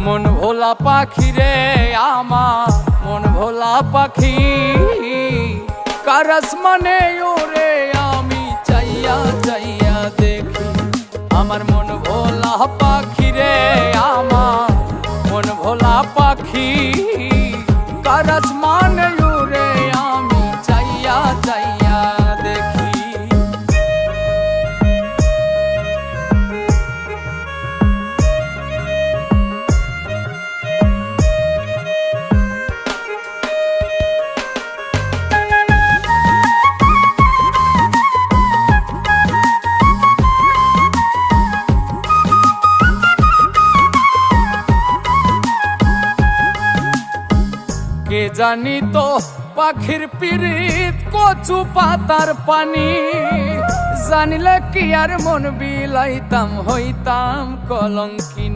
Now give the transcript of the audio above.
মন ভোলা পাখি রে আমার মন ভোলা পাখি, কার আসমানে ওরে আমি চাইয়া চাইয়া দেখি। আমার মন ভোলা পাখি রে আমার মন ভোলা পাখি, কার আসমানে ওরে আমি চাইয়া চাইয়া দেখি। কে জানি তো পাখির পিরিত কচু পাতার পানি, জানিলে কি আর মন বিলাইতাম হইতাম কলঙ্কি।